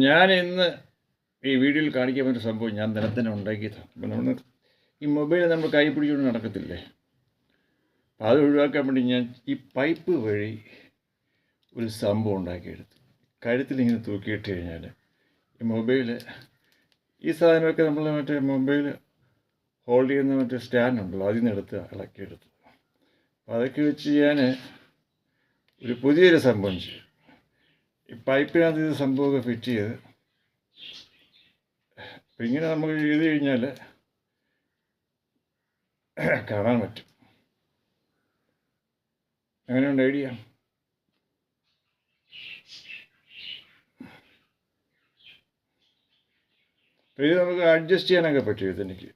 ഞാൻ ഇന്ന് ഈ വീഡിയോയിൽ കാണിക്കാൻ പറ്റുന്ന സംഭവം ഞാൻ തന്നെ ഉണ്ടാക്കിയതാണ്. അപ്പം നമ്മൾ ഈ മൊബൈൽ നമ്മൾ കൈ പിടിച്ചുകൊണ്ട് നടക്കത്തില്ലേ, അപ്പോൾ അത് ഒഴിവാക്കാൻ വേണ്ടി ഞാൻ ഈ പൈപ്പ് വഴി ഒരു സംഭവം ഉണ്ടാക്കിയെടുത്തു. കഴുത്തിലിങ്ങനെ തൂക്കിയിട്ട് കഴിഞ്ഞാൽ ഈ മൊബൈൽ, ഈ സാധനമൊക്കെ നമ്മൾ മറ്റേ മൊബൈൽ ഹോൾഡ് ചെയ്യുന്ന മറ്റേ സ്റ്റാൻഡ് ഉണ്ടല്ലോ, അതിൽ നിന്ന് ഇളക്കിയെടുത്തു. അപ്പോൾ അതൊക്കെ വെച്ച് ഞാൻ ഒരു പുതിയൊരു സംഭവം ചെയ്തു. ഈ പൈപ്പിനകത്ത് ഇത് സംഭവമൊക്കെ ഫിറ്റ് ചെയ്ത് അപ്പം ഇങ്ങനെ നമുക്ക് ചെയ്ത് കഴിഞ്ഞാൽ കാണാൻ പറ്റും. അങ്ങനെയുണ്ട് ഐഡിയ. അപ്പോൾ ഇത് നമുക്ക് അഡ്ജസ്റ്റ് ചെയ്യാനൊക്കെ പറ്റും. ഇതെനിക്ക്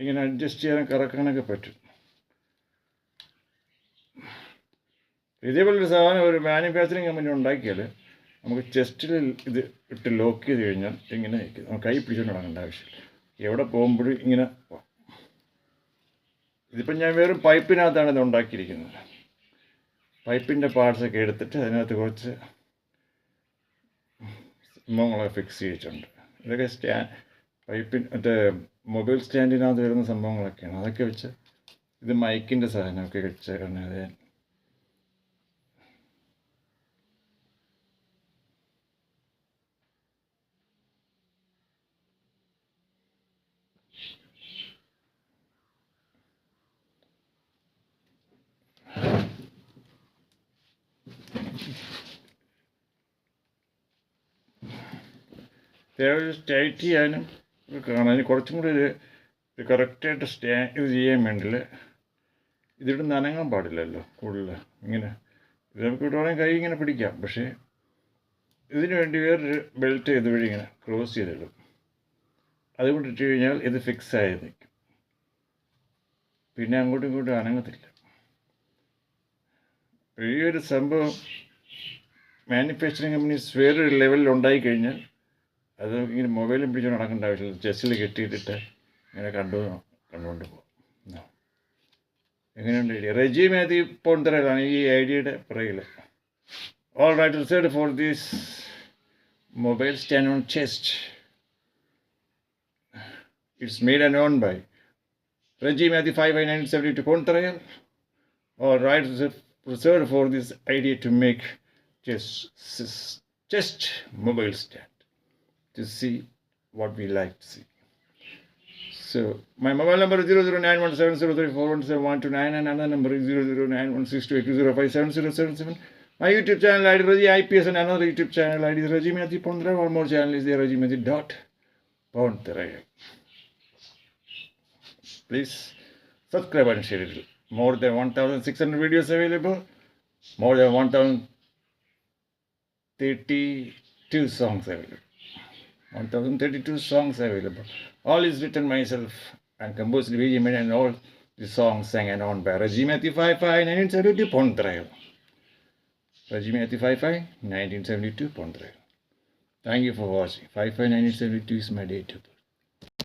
ഇങ്ങനെ അഡ്ജസ്റ്റ് ചെയ്യാൻ കറക്കാനൊക്കെ പറ്റും. ഇതേപോലൊരു സാധനം ഒരു മാനുഫാക്ചറിങ് കമ്പനി ഉണ്ടാക്കിയാൽ നമുക്ക് ചെസ്റ്റിൽ ഇത് ഇട്ട് ലോക്ക് ചെയ്ത് കഴിഞ്ഞാൽ ഇങ്ങനെ നിൽക്കും. നമുക്ക് കൈ പിടിച്ചുകൊണ്ട് നടക്കേണ്ട ആവശ്യമില്ല. എവിടെ പോകുമ്പോഴും ഇങ്ങനെ പോകാം. ഇതിപ്പം ഞാൻ വെറും പൈപ്പിനകത്താണ് ഇത് ഉണ്ടാക്കിയിരിക്കുന്നത്. പൈപ്പിൻ്റെ പാർട്സൊക്കെ എടുത്തിട്ട് അതിനകത്ത് കുറച്ച് സംഭവങ്ങളൊക്കെ ഫിക്സ് ചെയ്തിട്ടുണ്ട്. ഇതൊക്കെ മറ്റേ മൊബൈൽ സ്റ്റാൻഡിനകത്ത് വരുന്ന സംഭവങ്ങളൊക്കെയാണ്. അതൊക്കെ വെച്ച് ഇത് മൈക്കിൻ്റെ സാധനമൊക്കെ വെച്ചേക്കാണ്. അത് ടൈറ്റ് ചെയ്യാനും കാണാൻ കുറച്ചും കൂടി ഒരു കറക്റ്റായിട്ട് ഇത് ചെയ്യാൻ വേണ്ടിയിൽ ഇതിവിടെ നനങ്ങാൻ പാടില്ലല്ലോ കൂടുതൽ. ഇങ്ങനെ ഇത് നമുക്ക് ഇവിടെ കൈ ഇങ്ങനെ പിടിക്കാം. പക്ഷേ ഇതിനു വേണ്ടി വേറൊരു ബെൽറ്റ് ഇതുവഴി ഇങ്ങനെ ക്രോസ് ചെയ്തിടും. അതുകൊണ്ട് ഇട്ട് കഴിഞ്ഞാൽ ഇത് ഫിക്സ് ആയി നിൽക്കും. പിന്നെ അങ്ങോട്ടും ഇങ്ങോട്ടും അനങ്ങത്തില്ല. ഈ ഒരു സംഭവം മാനുഫാക്ചറിങ് കമ്പനീസ് വേറൊരു ലെവലിൽ ഉണ്ടായിക്കഴിഞ്ഞാൽ അത് ഇങ്ങനെ മൊബൈലും പിടിച്ച് നടക്കേണ്ട ആവശ്യമില്ല. ചെസ്സിൽ കെട്ടിയിട്ടിട്ട് ഇങ്ങനെ കണ്ടുകൊണ്ട് പോകും. എങ്ങനെയുണ്ട് ഐഡിയ? റെജി മാത്യു പോണ്ടറയിലാണ് ഈ ഐഡിയയുടെ പുറകിൽ. All right reserve for this mobile stand on chest. It's made and on by Reggie Matthew 55972 Pontarayal. All right, reserved for this idea to make just mobile stand to see what we like to see. So my mobile number is 0091703417129 and another number is 0091628205707. My YouTube channel ID is Reggie IPS and another YouTube channel ID is Reggie Matthew Pontarayal. One more channel is there, Reggie Matthew Pontarayal. Please subscribe and share it. More than 1,600 videos available. More than 1,032 songs available. 1,032 songs available. All is written myself and composed by Vijay and all the songs sang and on by Reggie Matthew 55972 Pontarayal. Reggie Matthew 55972 Pontarayal. Thank you for watching. 55972 is my date.